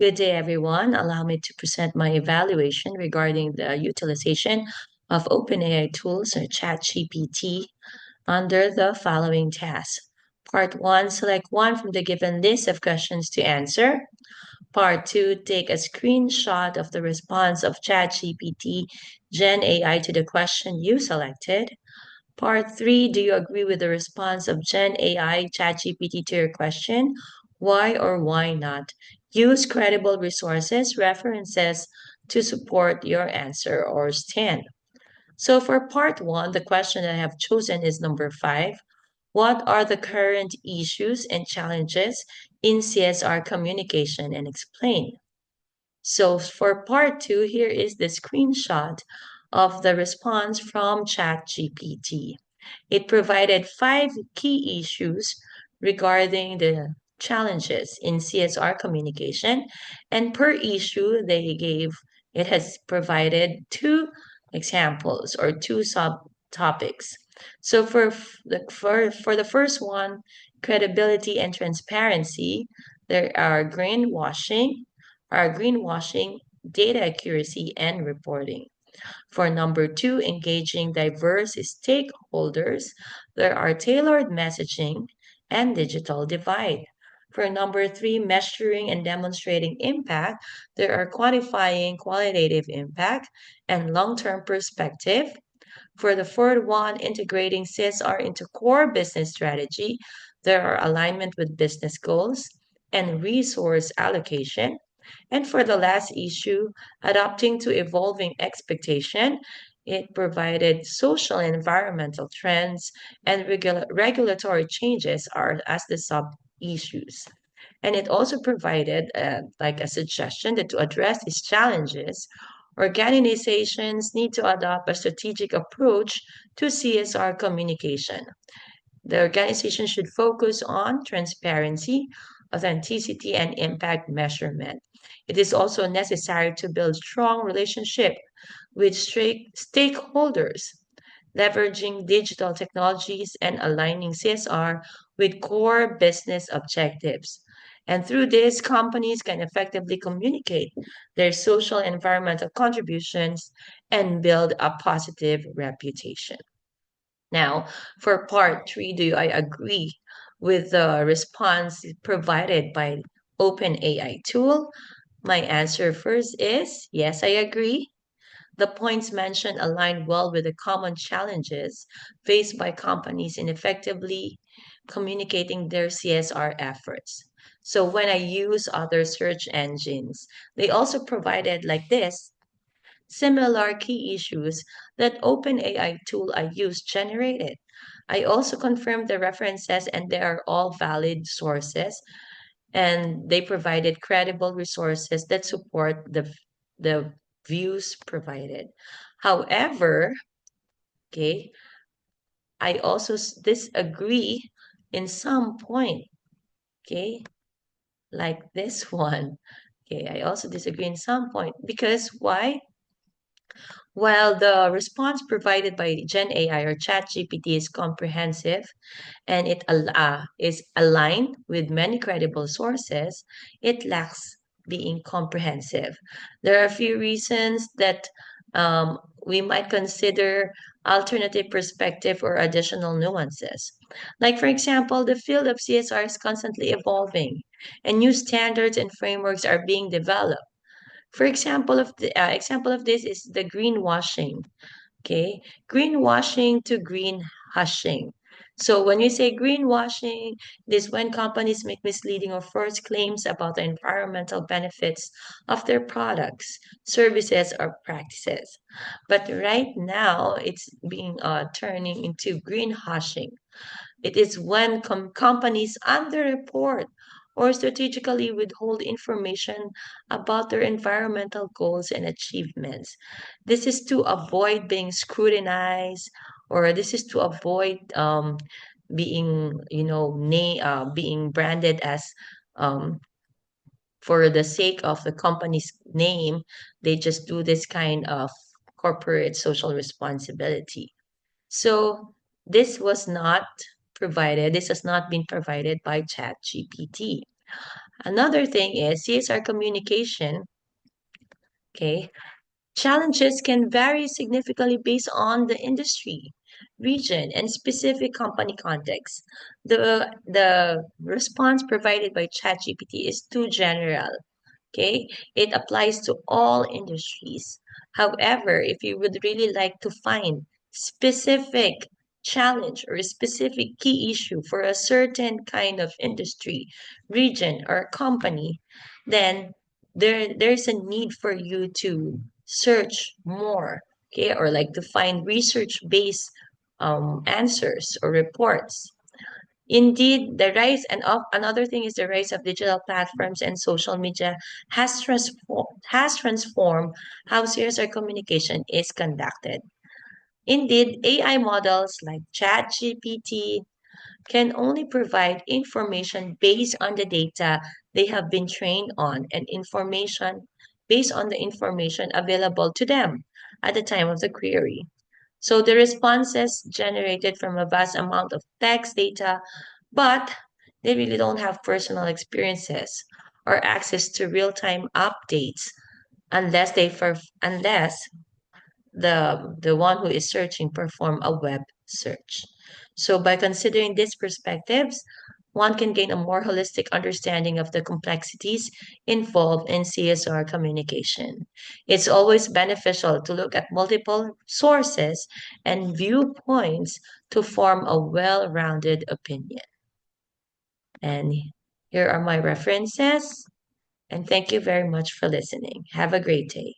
Good day, everyone. Allow me to present my evaluation regarding the utilization of OpenAI tools or ChatGPT under the following tasks. Part 1, select one from the given list of questions to answer. Part 2, take a screenshot of the response of ChatGPT Gen AI to the question you selected. Part 3, do you agree with the response of Gen AI ChatGPT to your question? Why or why not? Use credible resources, references to support your answer or stand. So for part 1, the question that I have chosen is number 5. What are the current issues and challenges in CSR communication and explain? So for part 2, here is the screenshot of the response from ChatGPT. It provided 5 key issues regarding the challenges in CSR communication, and per issue, it has provided 2 examples or 2 subtopics. So for the first one, credibility and transparency, there are greenwashing, data accuracy, and reporting. For number 2, engaging diverse stakeholders, there are tailored messaging and digital divide. For number 3, measuring and demonstrating impact, there are quantifying qualitative impact and long-term perspective. For the fourth one, integrating CSR into core business strategy, there are alignment with business goals and resource allocation. And for the last issue, adapting to evolving expectation, it provided social and environmental trends and regulatory changes are as the sub issues. And it also provided like a suggestion that to address these challenges, organizations need to adopt a strategic approach to CSR communication. The organization should focus on transparency, authenticity, and impact measurement. It is also necessary to build strong relationship with stakeholders, leveraging digital technologies and aligning CSR with core business objectives. And through this, companies can effectively communicate their social and environmental contributions and build a positive reputation. Now, for part 3, do I agree with the response provided by OpenAI tool? My answer first is yes, I agree. The points mentioned align well with the common challenges faced by companies in effectively communicating their CSR efforts. So when I use other search engines, they also provided like this similar key issues that OpenAI tool I used generated. I also confirmed the references and they are all valid sources and they provided credible resources that support the views provided. However, okay, I also disagree in some point, okay, like this one. Okay, I also disagree in some point because why? While the response provided by Gen AI or ChatGPT is comprehensive and is aligned with many credible sources, it lacks being comprehensive. There are a few reasons that we might consider alternative perspective or additional nuances. Like, for example, the field of CSR is constantly evolving and new standards and frameworks are being developed. For example of this is the greenwashing. Okay, greenwashing to green hushing. So when we say greenwashing, this is when companies make misleading or false claims about the environmental benefits of their products, services, or practices. But right now, it's being turning into green hushing. It is when companies underreport or strategically withhold information about their environmental goals and achievements. This is to avoid being scrutinized, or this is to avoid being branded as um, for the sake of the company's name. They just do this kind of corporate social responsibility. So this has not been provided by ChatGPT. Another thing is CSR communication. Okay, challenges can vary significantly based on the industry, region, and specific company context. The response provided by ChatGPT is too general. Okay, it applies to all industries. However, if you would really like to find specific challenge or a specific key issue for a certain kind of industry, region, or company, then there's a need for you to search more, okay, or like to find research-based answers or reports. Indeed, the rise and of another thing is the rise of digital platforms and social media has transformed how CSR communication is conducted. Indeed, AI models like ChatGPT can only provide information based on the data they have been trained on and information based on the information available to them at the time of the query. So the responses generated from a vast amount of text data, but they really don't have personal experiences or access to real-time updates unless the one who is searching perform a web search. So by considering these perspectives, one can gain a more holistic understanding of the complexities involved in CSR communication. It's always beneficial to look at multiple sources and viewpoints to form a well-rounded opinion. And here are my references. And thank you very much for listening. Have a great day.